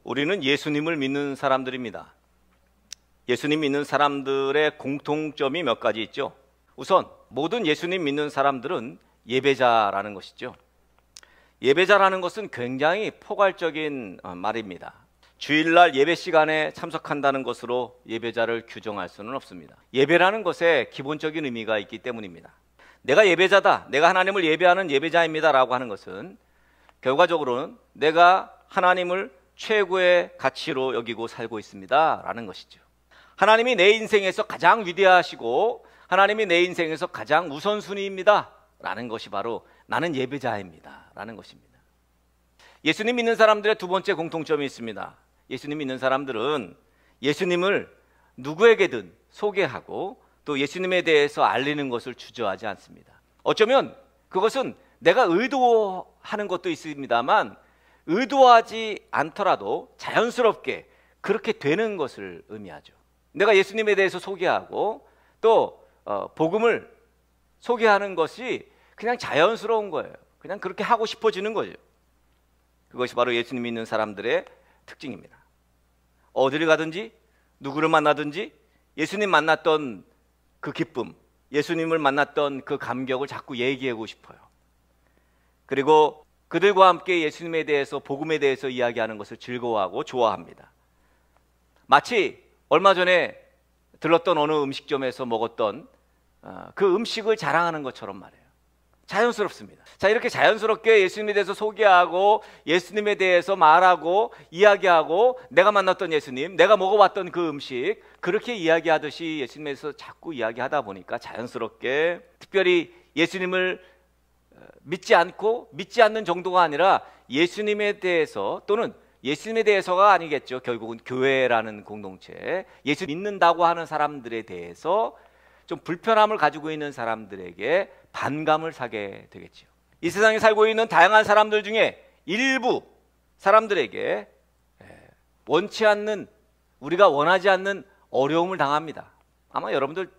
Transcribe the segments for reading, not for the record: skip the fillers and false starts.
우리는 예수님을 믿는 사람들입니다. 예수님 믿는 사람들의 공통점이 몇 가지 있죠. 우선 모든 예수님 믿는 사람들은 예배자라는 것이죠. 예배자라는 것은 굉장히 포괄적인 말입니다. 주일날 예배 시간에 참석한다는 것으로 예배자를 규정할 수는 없습니다. 예배라는 것에 기본적인 의미가 있기 때문입니다. 내가 예배자다, 내가 하나님을 예배하는 예배자입니다 라고 하는 것은 결과적으로는 내가 하나님을 최고의 가치로 여기고 살고 있습니다 라는 것이죠. 하나님이 내 인생에서 가장 위대하시고 하나님이 내 인생에서 가장 우선순위입니다 라는 것이 바로 나는 예배자입니다 라는 것입니다. 예수님 믿는 사람들의 두 번째 공통점이 있습니다. 예수님 믿는 사람들은 예수님을 누구에게든 소개하고 또 예수님에 대해서 알리는 것을 주저하지 않습니다. 어쩌면 그것은 내가 의도하는 것도 있습니다만 의도하지 않더라도 자연스럽게 그렇게 되는 것을 의미하죠. 내가 예수님에 대해서 소개하고 또 복음을 소개하는 것이 그냥 자연스러운 거예요. 그냥 그렇게 하고 싶어지는 거죠. 그것이 바로 예수님 믿는 사람들의 특징입니다. 어디를 가든지 누구를 만나든지 예수님 만났던 그 기쁨, 예수님을 만났던 그 감격을 자꾸 얘기하고 싶어요. 그리고 그들과 함께 예수님에 대해서, 복음에 대해서 이야기하는 것을 즐거워하고 좋아합니다. 마치 얼마 전에 들렀던 어느 음식점에서 먹었던 그 음식을 자랑하는 것처럼 말이에요. 자연스럽습니다. 자, 이렇게 자연스럽게 예수님에 대해서 소개하고 예수님에 대해서 말하고 이야기하고 내가 만났던 예수님, 내가 먹어봤던 그 음식, 그렇게 이야기하듯이 예수님에 대해서 자꾸 이야기하다 보니까 자연스럽게, 특별히 예수님을 믿지 않고 믿지 않는 정도가 아니라 예수님에 대해서, 또는 예수님에 대해서가 아니겠죠, 결국은 교회라는 공동체, 예수 믿는다고 하는 사람들에 대해서 좀 불편함을 가지고 있는 사람들에게 반감을 사게 되겠죠. 이 세상에 살고 있는 다양한 사람들 중에 일부 사람들에게 원치 않는, 우리가 원하지 않는 어려움을 당합니다. 아마 여러분들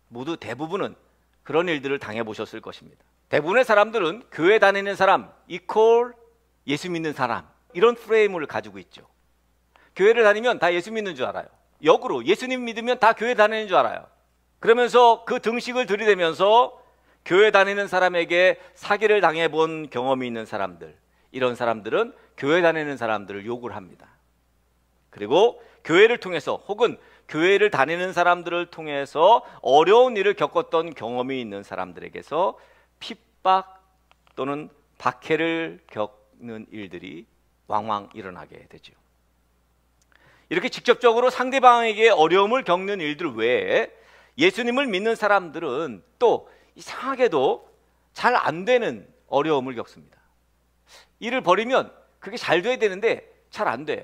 모두 대부분은 그런 일들을 당해보셨을 것입니다. 대부분의 사람들은 교회 다니는 사람 이퀄 예수 믿는 사람, 이런 프레임을 가지고 있죠. 교회를 다니면 다 예수 믿는 줄 알아요. 역으로 예수님 믿으면 다 교회 다니는 줄 알아요. 그러면서 그 등식을 들이대면서 교회 다니는 사람에게 사기를 당해본 경험이 있는 사람들, 이런 사람들은 교회 다니는 사람들을 욕을 합니다. 그리고 교회를 통해서 혹은 교회를 다니는 사람들을 통해서 어려운 일을 겪었던 경험이 있는 사람들에게서 핍박 또는 박해를 겪는 일들이 왕왕 일어나게 되죠. 이렇게 직접적으로 상대방에게 어려움을 겪는 일들 외에 예수님을 믿는 사람들은 또 이상하게도 잘 안 되는 어려움을 겪습니다. 일을 벌이면 그게 잘 돼야 되는데 잘 안 돼요.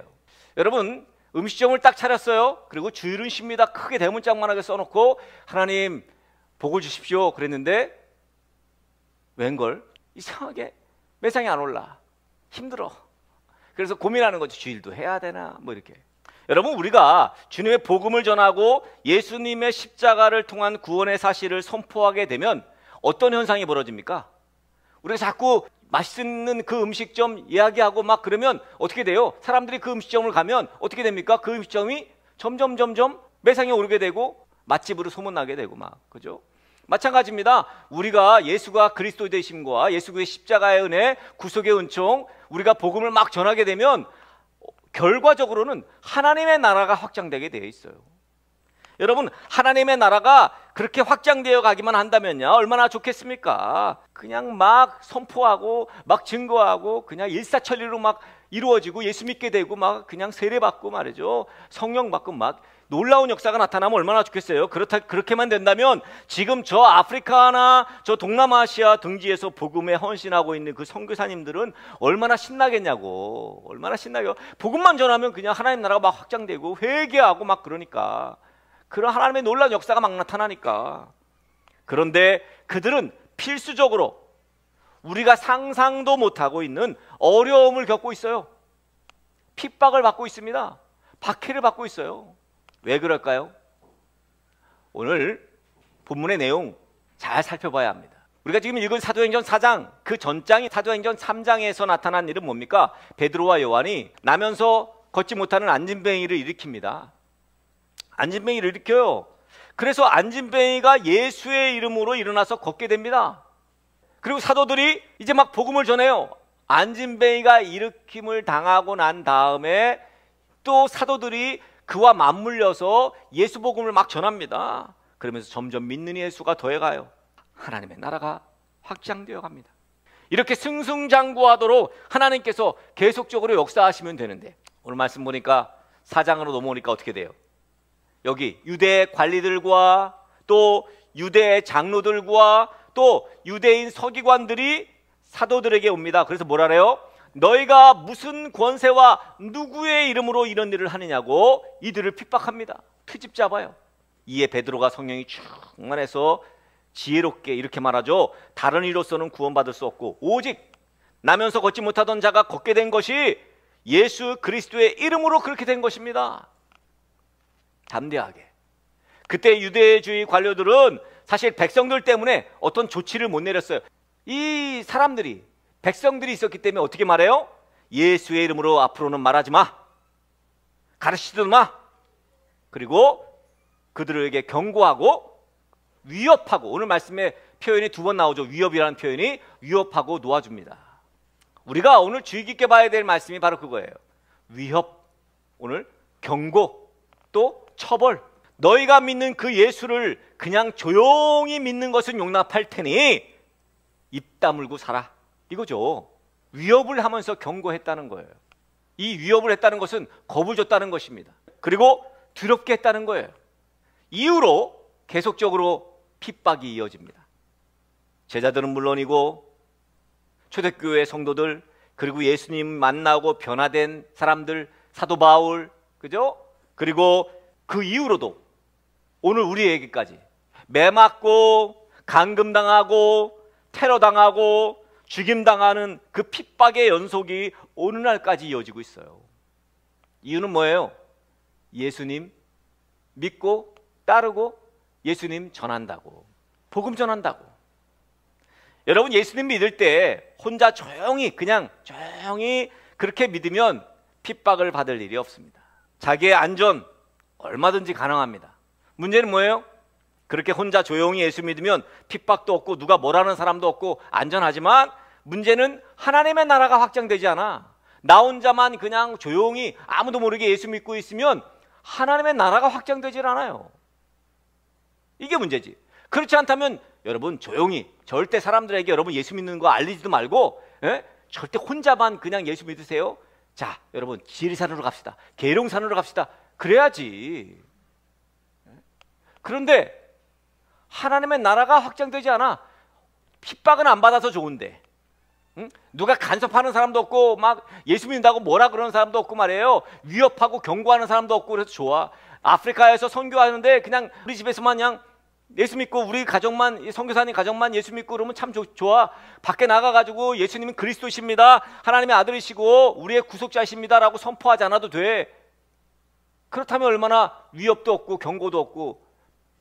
여러분, 음식점을 딱 차렸어요. 그리고 주일은 쉽니다. 크게 대문짝만하게 써놓고 하나님 복을 주십시오 그랬는데 웬걸 이상하게 매상이 안 올라. 힘들어. 그래서 고민하는 거죠. 주일도 해야 되나 뭐 이렇게. 여러분, 우리가 주님의 복음을 전하고 예수님의 십자가를 통한 구원의 사실을 선포하게 되면 어떤 현상이 벌어집니까? 우리가 자꾸 맛있는 그 음식점 이야기하고 막 그러면 어떻게 돼요? 사람들이 그 음식점을 가면 어떻게 됩니까? 그 음식점이 점점 매상이 오르게 되고 맛집으로 소문나게 되고 막, 그죠? 마찬가지입니다. 우리가 예수가 그리스도 되심과 예수의 십자가의 은혜, 구속의 은총, 우리가 복음을 막 전하게 되면 결과적으로는 하나님의 나라가 확장되게 되어 있어요. 여러분, 하나님의 나라가 그렇게 확장되어 가기만 한다면요, 얼마나 좋겠습니까? 그냥 막 선포하고 막 증거하고 그냥 일사천리로 막 이루어지고 예수 믿게 되고 막 그냥 세례받고 말이죠, 성령 받고 막 놀라운 역사가 나타나면 얼마나 좋겠어요. 그렇게만 된다면 지금 저 아프리카나 저 동남아시아 등지에서 복음에 헌신하고 있는 그 선교사님들은 얼마나 신나겠냐고. 얼마나 신나요. 복음만 전하면 그냥 하나님 나라가 막 확장되고 회개하고 막 그러니까, 그런 하나님의 놀라운 역사가 막 나타나니까. 그런데 그들은 필수적으로 우리가 상상도 못하고 있는 어려움을 겪고 있어요. 핍박을 받고 있습니다. 박해를 받고 있어요. 왜 그럴까요? 오늘 본문의 내용 잘 살펴봐야 합니다. 우리가 지금 읽은 사도행전 4장, 그 전장이 사도행전 3장에서 나타난 일은 뭡니까? 베드로와 요한이 나면서 걷지 못하는 안진뱅이를 일으킵니다. 안진뱅이를 일으켜요. 그래서 안진뱅이가 예수의 이름으로 일어나서 걷게 됩니다. 그리고 사도들이 이제 막 복음을 전해요. 안진뱅이가 일으킴을 당하고 난 다음에 또 사도들이 그와 맞물려서 예수 복음을 막 전합니다. 그러면서 점점 믿는 이의 수가 더해가요. 하나님의 나라가 확장되어 갑니다. 이렇게 승승장구하도록 하나님께서 계속적으로 역사하시면 되는데, 오늘 말씀 보니까 4장으로 넘어오니까 어떻게 돼요? 여기 유대 관리들과 또 유대 장로들과 또 유대인 서기관들이 사도들에게 옵니다. 그래서 뭐라 그래요? 너희가 무슨 권세와 누구의 이름으로 이런 일을 하느냐고 이들을 핍박합니다. 트집 잡아요. 이에 베드로가 성령이 충만해서 지혜롭게 이렇게 말하죠. 다른 이로서는 구원받을 수 없고 오직 나면서 걷지 못하던 자가 걷게 된 것이 예수 그리스도의 이름으로 그렇게 된 것입니다. 담대하게. 그때 유대주의 관료들은 사실 백성들 때문에 어떤 조치를 못 내렸어요. 이 사람들이, 백성들이 있었기 때문에 어떻게 말해요? 예수의 이름으로 앞으로는 말하지 마, 가르치지도 마. 그리고 그들에게 경고하고 위협하고, 오늘 말씀에 표현이 2번 나오죠. 위협이라는 표현이, 위협하고 놓아줍니다. 우리가 오늘 주의 깊게 봐야 될 말씀이 바로 그거예요. 위협, 오늘 경고, 또 처벌. 너희가 믿는 그 예수를 그냥 조용히 믿는 것은 용납할 테니 입 다물고 살아, 이거죠. 위협을 하면서 경고했다는 거예요. 이 위협을 했다는 것은 겁을 줬다는 것입니다. 그리고 두렵게 했다는 거예요. 이후로 계속적으로 핍박이 이어집니다. 제자들은 물론이고 초대교회 성도들, 그리고 예수님 만나고 변화된 사람들, 사도 바울, 그죠? 그리고 그 이후로도 오늘 우리에게까지 매맞고 감금당하고 테러당하고 죽임당하는 그 핍박의 연속이 오늘날까지 이어지고 있어요. 이유는 뭐예요? 예수님 믿고 따르고 예수님 전한다고, 복음 전한다고. 여러분, 예수님 믿을 때 혼자 조용히, 그냥 조용히 그렇게 믿으면 핍박을 받을 일이 없습니다. 자기의 안전 얼마든지 가능합니다. 문제는 뭐예요? 그렇게 혼자 조용히 예수 믿으면 핍박도 없고 누가 뭐라는 사람도 없고 안전하지만, 문제는 하나님의 나라가 확장되지 않아. 나 혼자만 그냥 조용히 아무도 모르게 예수 믿고 있으면 하나님의 나라가 확장되질 않아요. 이게 문제지. 그렇지 않다면 여러분 조용히, 절대 사람들에게 여러분 예수 믿는 거 알리지도 말고, 절대 혼자만 그냥 예수 믿으세요. 자, 여러분 지리산으로 갑시다, 계룡산으로 갑시다, 그래야지. 그런데 하나님의 나라가 확장되지 않아. 핍박은 안 받아서 좋은데, 누가 간섭하는 사람도 없고 막 예수 믿는다고 뭐라 그러는 사람도 없고 말이에요. 위협하고 경고하는 사람도 없고, 그래서 좋아. 아프리카에서 선교하는데 그냥 우리 집에서만 그냥 예수 믿고 우리 가정만, 선교사님 가정만 예수 믿고 그러면 참 좋아. 밖에 나가가지고 예수님은 그리스도십니다, 하나님의 아들이시고 우리의 구속자십니다 라고 선포하지 않아도 돼. 그렇다면 얼마나 위협도 없고 경고도 없고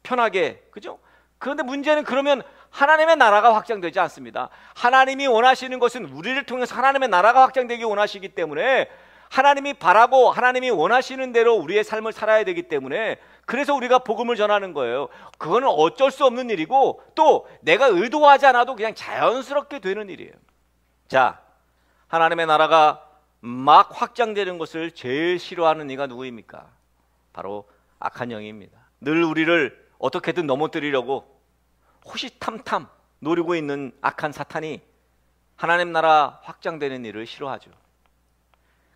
편하게, 그죠? 그런데 문제는 그러면 하나님의 나라가 확장되지 않습니다. 하나님이 원하시는 것은 우리를 통해서 하나님의 나라가 확장되기 원하시기 때문에, 하나님이 바라고 하나님이 원하시는 대로 우리의 삶을 살아야 되기 때문에, 그래서 우리가 복음을 전하는 거예요. 그거는 어쩔 수 없는 일이고, 또 내가 의도하지 않아도 그냥 자연스럽게 되는 일이에요. 자, 하나님의 나라가 막 확장되는 것을 제일 싫어하는 이가 누구입니까? 바로 악한 영입니다. 늘 우리를 어떻게든 넘어뜨리려고 호시탐탐 노리고 있는 악한 사탄이 하나님 나라 확장되는 일을 싫어하죠.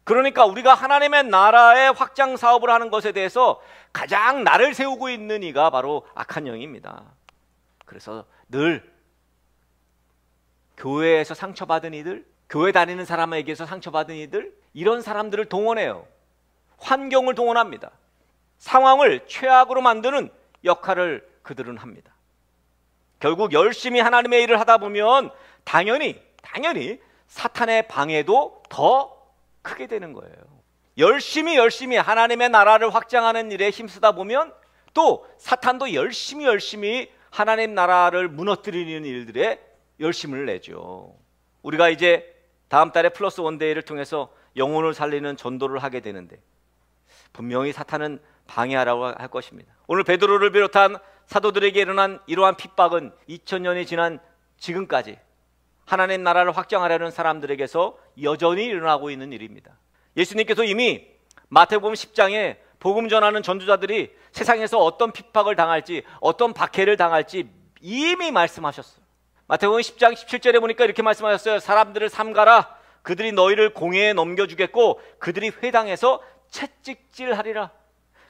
그러니까 우리가 하나님의 나라의 확장 사업을 하는 것에 대해서 가장 나를 세우고 있는 이가 바로 악한 영입니다. 그래서 늘 교회에서 상처받은 이들, 교회 다니는 사람에게서 상처받은 이들, 이런 사람들을 동원해요. 환경을 동원합니다. 상황을 최악으로 만드는 역할을 그들은 합니다. 결국 열심히 하나님의 일을 하다 보면 당연히 사탄의 방해도 더 크게 되는 거예요. 열심히 하나님의 나라를 확장하는 일에 힘쓰다 보면 또 사탄도 열심히 하나님 나라를 무너뜨리는 일들에 열심을 내죠. 우리가 이제 다음 달에 플러스 원데이를 통해서 영혼을 살리는 전도를 하게 되는데 분명히 사탄은 방해하라고 할 것입니다. 오늘 베드로를 비롯한 사도들에게 일어난 이러한 핍박은 2000년이 지난 지금까지 하나님 나라를 확장하려는 사람들에게서 여전히 일어나고 있는 일입니다. 예수님께서 이미 마태복음 10장에 복음 전하는 전도자들이 세상에서 어떤 핍박을 당할지, 어떤 박해를 당할지 이미 말씀하셨어요. 마태복음 10장 17절에 보니까 이렇게 말씀하셨어요. 사람들을 삼가라. 그들이 너희를 공회에 넘겨주겠고 그들이 회당에서 채찍질하리라.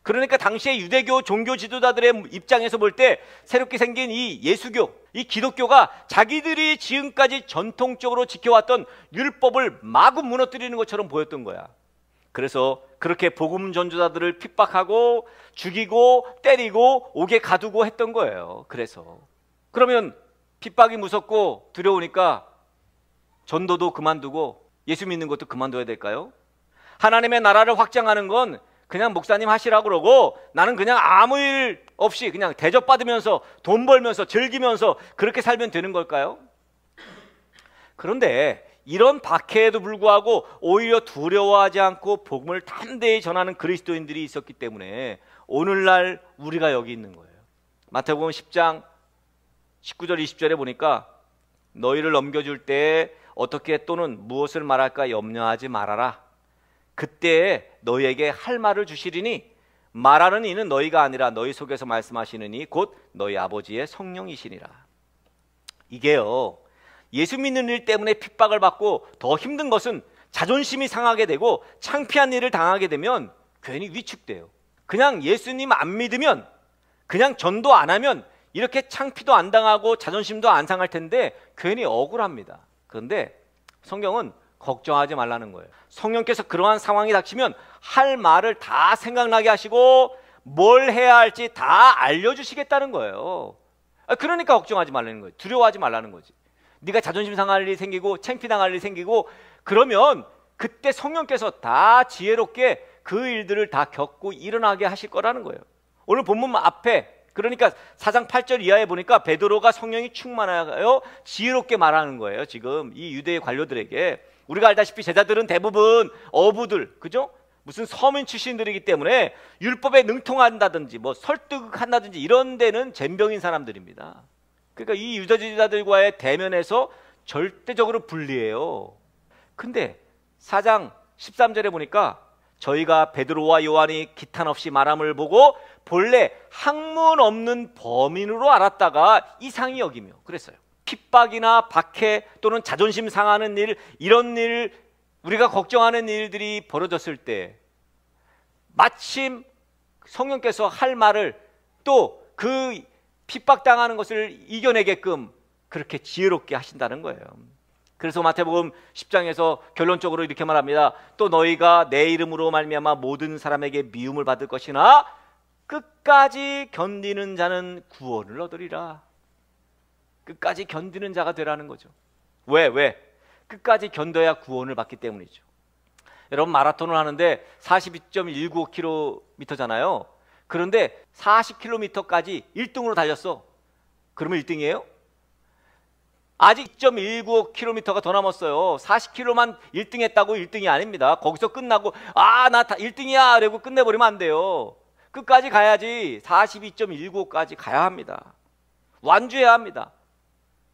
그러니까 당시에 유대교 종교 지도자들의 입장에서 볼 때 새롭게 생긴 이 예수교, 이 기독교가 자기들이 지금까지 전통적으로 지켜왔던 율법을 마구 무너뜨리는 것처럼 보였던 거야. 그래서 그렇게 복음 전도자들을 핍박하고 죽이고 때리고 옥에 가두고 했던 거예요. 그래서 그러면 핍박이 무섭고 두려우니까 전도도 그만두고 예수 믿는 것도 그만둬야 될까요? 하나님의 나라를 확장하는 건 그냥 목사님 하시라고 그러고 나는 그냥 아무 일 없이 그냥 대접받으면서 돈 벌면서 즐기면서 그렇게 살면 되는 걸까요? 그런데 이런 박해에도 불구하고 오히려 두려워하지 않고 복음을 담대히 전하는 그리스도인들이 있었기 때문에 오늘날 우리가 여기 있는 거예요. 마태복음 10장 19절 20절에 보니까 너희를 넘겨줄 때 어떻게 또는 무엇을 말할까 염려하지 말아라. 그때 너희에게 할 말을 주시리니 말하는 이는 너희가 아니라 너희 속에서 말씀하시는 이 곧 너희 아버지의 성령이시니라. 이게요, 예수 믿는 일 때문에 핍박을 받고 더 힘든 것은 자존심이 상하게 되고 창피한 일을 당하게 되면 괜히 위축돼요. 그냥 예수님 안 믿으면, 그냥 전도 안 하면 이렇게 창피도 안 당하고 자존심도 안 상할 텐데 괜히 억울합니다. 그런데 성경은 걱정하지 말라는 거예요. 성령께서 그러한 상황이 닥치면 할 말을 다 생각나게 하시고 뭘 해야 할지 다 알려주시겠다는 거예요. 그러니까 걱정하지 말라는 거예요. 두려워하지 말라는 거지. 네가 자존심 상할 일이 생기고 창피당할 일이 생기고 그러면 그때 성령께서 다 지혜롭게 그 일들을 다 겪고 일어나게 하실 거라는 거예요. 오늘 본문 앞에 그러니까 4장 8절 이하에 보니까 베드로가 성령이 충만하여 지혜롭게 말하는 거예요. 지금 이 유대의 관료들에게. 우리가 알다시피 제자들은 대부분 어부들, 그죠? 무슨 서민 출신들이기 때문에 율법에 능통한다든지 뭐 설득한다든지 이런 데는 젬병인 사람들입니다. 그러니까 이 유대주의자들과의 대면에서 절대적으로 불리해요. 근데 4장 13절에 보니까 저희가 베드로와 요한이 기탄 없이 말함을 보고 본래 학문 없는 범인으로 알았다가 이상히 여기며 그랬어요. 핍박이나 박해 또는 자존심 상하는 일, 이런 일, 우리가 걱정하는 일들이 벌어졌을 때 마침 성령께서 할 말을 또 그 핍박당하는 것을 이겨내게끔 그렇게 지혜롭게 하신다는 거예요. 그래서 마태복음 10장에서 결론적으로 이렇게 말합니다. 또 너희가 내 이름으로 말미암아 모든 사람에게 미움을 받을 것이나 끝까지 견디는 자는 구원을 얻으리라. 끝까지 견디는 자가 되라는 거죠. 왜? 끝까지 견뎌야 구원을 받기 때문이죠. 여러분 마라톤을 하는데 42.19km잖아요. 그런데 40km까지 1등으로 달렸어. 그러면 1등이에요? 아직 2.195km가 더 남았어요. 40km만 1등 했다고 1등이 아닙니다. 거기서 끝나고 나 1등이야 라고 끝내버리면 안 돼요. 끝까지 가야지. 42.195까지 가야 합니다. 완주해야 합니다.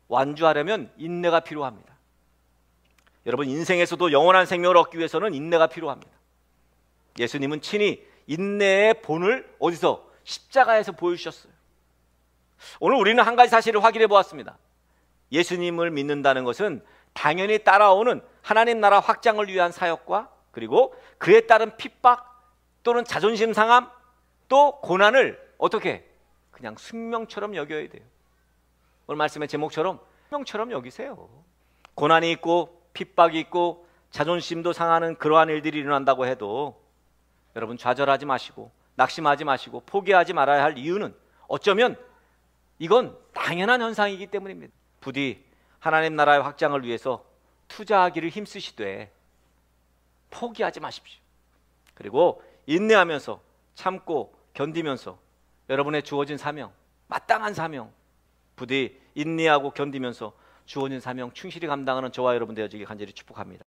완주하려면 인내가 필요합니다. 여러분 인생에서도 영원한 생명을 얻기 위해서는 인내가 필요합니다. 예수님은 친히 인내의 본을 어디서? 십자가에서 보여주셨어요. 오늘 우리는 한 가지 사실을 확인해 보았습니다. 예수님을 믿는다는 것은 당연히 따라오는 하나님 나라 확장을 위한 사역과 그리고 그에 따른 핍박 또는 자존심 상함 또 고난을 어떻게? 그냥 숙명처럼 여겨야 돼요. 오늘 말씀의 제목처럼 숙명처럼 여기세요. 고난이 있고 핍박이 있고 자존심도 상하는 그러한 일들이 일어난다고 해도 여러분 좌절하지 마시고 낙심하지 마시고 포기하지 말아야 할 이유는 어쩌면 이건 당연한 현상이기 때문입니다. 부디 하나님 나라의 확장을 위해서 투자하기를 힘쓰시되 포기하지 마십시오. 그리고 인내하면서 참고 견디면서 여러분의 주어진 사명, 마땅한 사명 부디 인내하고 견디면서 주어진 사명 충실히 감당하는 저와 여러분 되어지길 간절히 축복합니다.